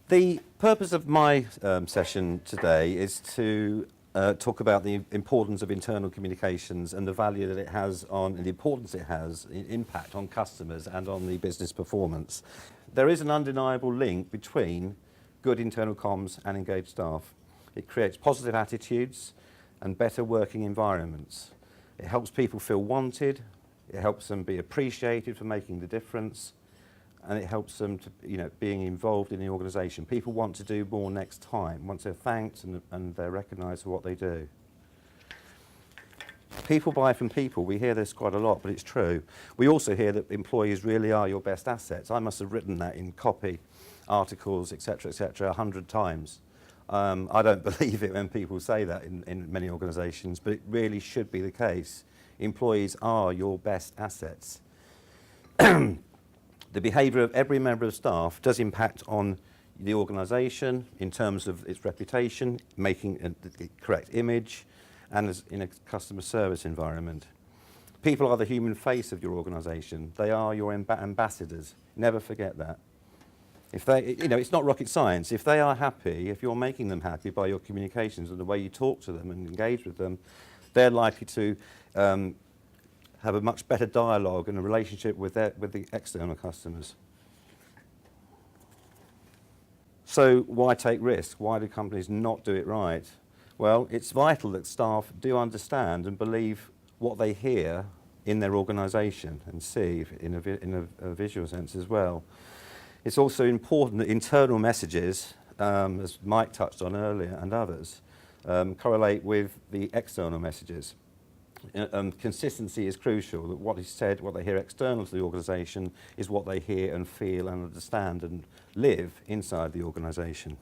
The purpose of my session today is to talk about the importance of internal communications and the value that it has on, and the importance it has in impact on customers and on the business performance. There is an undeniable link between good internal comms and engaged staff. It creates positive attitudes and better working environments. It helps people feel wanted, it helps them be appreciated for making the difference, and it helps them to, being involved in the organisation. People want to do more next time, once they're thanked and they're recognised for what they do. People buy from people. We hear this quite a lot, but it's true. We also hear that employees really are your best assets. I must have written that in copy, articles, etc., 100 times. I don't believe it when people say that in many organisations, but it really should be the case. Employees are your best assets. The behaviour of every member of staff does impact on the organisation in terms of its reputation, making the correct image, and as in a customer service environment. People are the human face of your organisation. They are your ambassadors. Never forget that. If they, it's not rocket science. If they are happy, if you're making them happy by your communications and the way you talk to them and engage with them, they're likely to have a much better dialogue and a relationship with the external customers. So why take risks? Why do companies not do it right? Well, it's vital that staff do understand and believe what they hear in their organisation and see in a visual sense as well. It's also important that internal messages, as Mike touched on earlier and others, correlate with the external messages. Consistency is crucial, that what is said, what they hear external to the organisation is what they hear and feel and understand and live inside the organisation.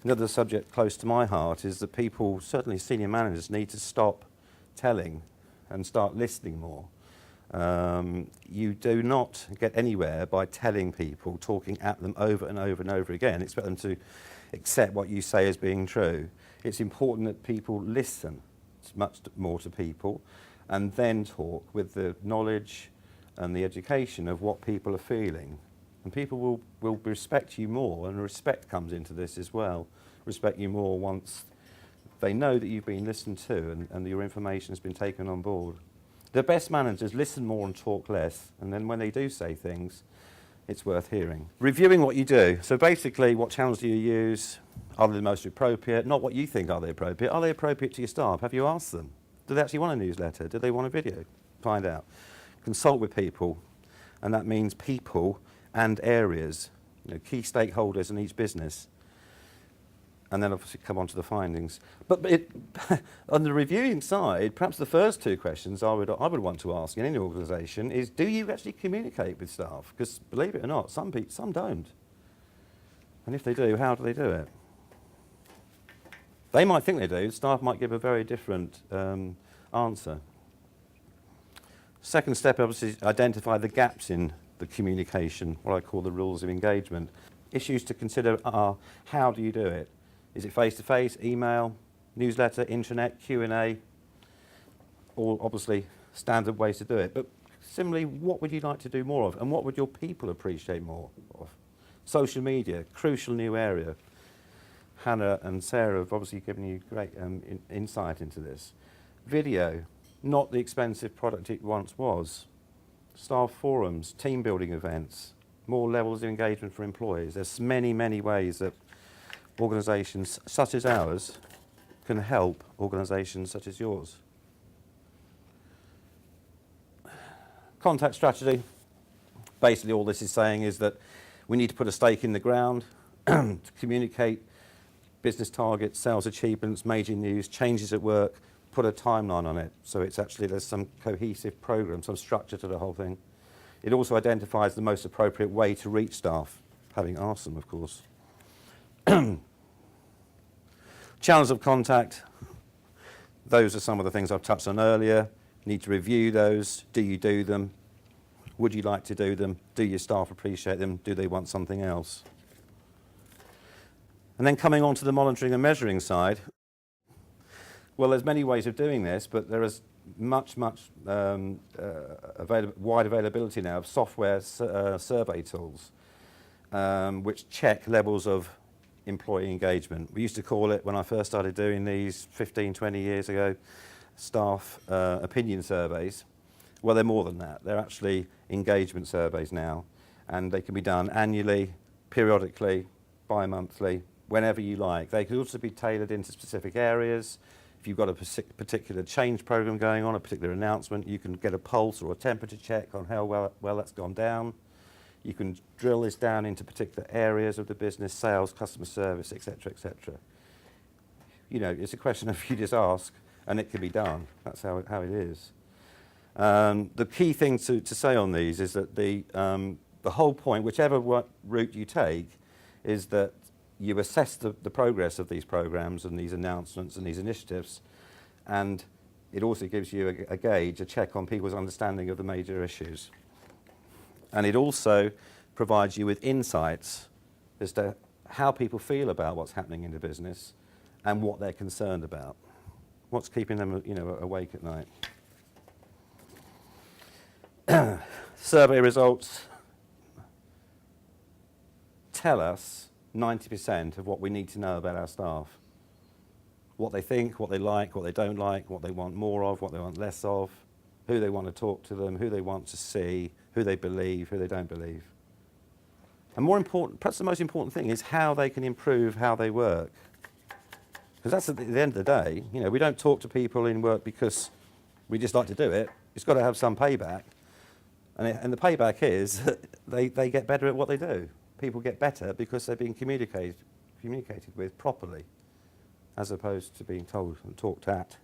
Another subject close to my heart is that people, certainly senior managers, need to stop telling and start listening more. You do not get anywhere by telling people, talking at them over and over and over again, expect them to accept what you say as being true. It's important that people listen much more to people and then talk with the knowledge and the education of what people are feeling. And people will respect you more, and respect comes into this as well. Respect you more once they know that you've been listened to and your information has been taken on board. The best managers listen more and talk less, and then when they do say things, it's worth hearing. Reviewing what you do. So basically, what channels do you use? Are they the most appropriate? Not what you think are they appropriate. Are they appropriate to your staff? Have you asked them? Do they actually want a newsletter? Do they want a video? Find out. Consult with people, and that means people and areas, key stakeholders in each business. And then obviously come on to the findings. But on the reviewing side, perhaps the first two questions I would want to ask in any organisation is, do you actually communicate with staff? Because believe it or not, some don't. And if they do, how do they do it? They might think they do. Staff might give a very different answer. Second step, obviously, is identify the gaps in the communication, what I call the rules of engagement. Issues to consider are, how do you do it? Is it face-to-face, email, newsletter, intranet, Q&A? All obviously standard ways to do it. But similarly, what would you like to do more of? And what would your people appreciate more of? Social media, crucial new area. Hannah and Sarah have obviously given you great insight into this. Video, not the expensive product it once was. Staff forums, team building events, more levels of engagement for employees. There's many, many ways that organisations such as ours can help organisations such as yours. Contact strategy. Basically all this is saying is that we need to put a stake in the ground to communicate business targets, sales achievements, major news, changes at work, put a timeline on it. So it's actually, there's some cohesive programme, some structure to the whole thing. It also identifies the most appropriate way to reach staff, having asked them, of course. Channels of contact. Those are some of the things I've touched on earlier. Need to review those. Do you do them? Would you like to do them? Do your staff appreciate them? Do they want something else? And then coming on to the monitoring and measuring side. Well, there's many ways of doing this, but there is much wide availability now of software survey tools. which check levels of employee engagement. We used to call it, when I first started doing these 15, 20 years ago, staff opinion surveys. Well, they're more than that. They're actually engagement surveys now, and they can be done annually, periodically, bi-monthly, whenever you like. They could also be tailored into specific areas. If you've got a particular change program going on, a particular announcement, you can get a pulse or a temperature check on how well that's gone down. You can drill this down into particular areas of the business, sales, customer service, etc., etc. You know, it's a question of you just ask, and it can be done. That's how it is. The key thing to say on these is that the whole point, whichever route you take, is that you assess the progress of these programs and these announcements and these initiatives, and it also gives you a gauge, a check on people's understanding of the major issues. And it also provides you with insights as to how people feel about what's happening in the business and what they're concerned about. What's keeping them, you know, awake at night. Survey results tell us 90% of what we need to know about our staff. What they think, what they like, what they don't like, what they want more of, what they want less of, who they want to talk to them, who they want to see, who they believe, who they don't believe. And more important, perhaps the most important thing, is how they can improve how they work. Because that's at the end of the day, you know, we don't talk to people in work because we just like to do it. It's got to have some payback. And the payback is that they get better at what they do. People get better because they're being communicated with properly, as opposed to being told and talked at.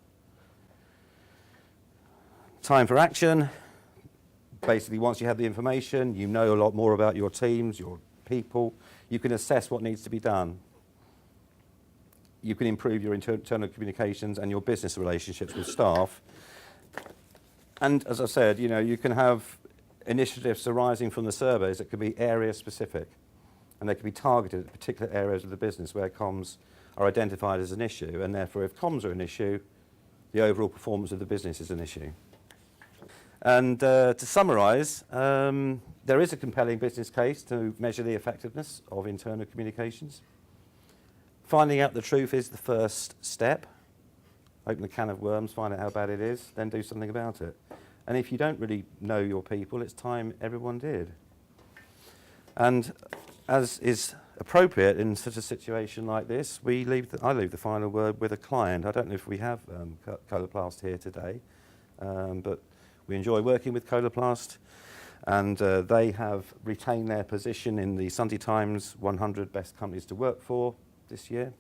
Time for action. Basically, once you have the information, you know a lot more about your teams, your people. You can assess what needs to be done. You can improve your internal communications and your business relationships with staff. And as I said, you know, you can have initiatives arising from the surveys that could be area specific, and they can be targeted at particular areas of the business where comms are identified as an issue, and therefore if comms are an issue, the overall performance of the business is an issue. And to summarise, there is a compelling business case to measure the effectiveness of internal communications. Finding out the truth is the first step. Open a can of worms, find out how bad it is, then do something about it. And if you don't really know your people, it's time everyone did. And as is appropriate in such a situation like this, I leave the final word with a client. I don't know if we have Coloplast here today, but we enjoy working with Coloplast, and they have retained their position in the Sunday Times 100 Best Companies to Work For this year.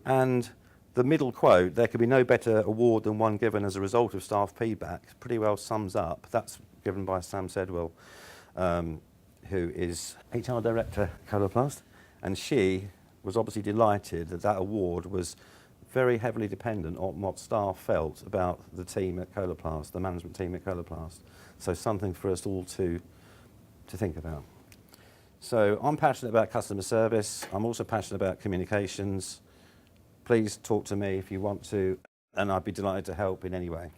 And the middle quote, "There could be no better award than one given as a result of staff feedback," pretty well sums up. That's given by Sam Sedwell, who is HR Director at Coloplast, and she was obviously delighted that that award was very heavily dependent on what staff felt about the team at Coloplast, the management team at Coloplast. So something for us all to think about. So I'm passionate about customer service. I'm also passionate about communications. Please talk to me if you want to, and I'd be delighted to help in any way.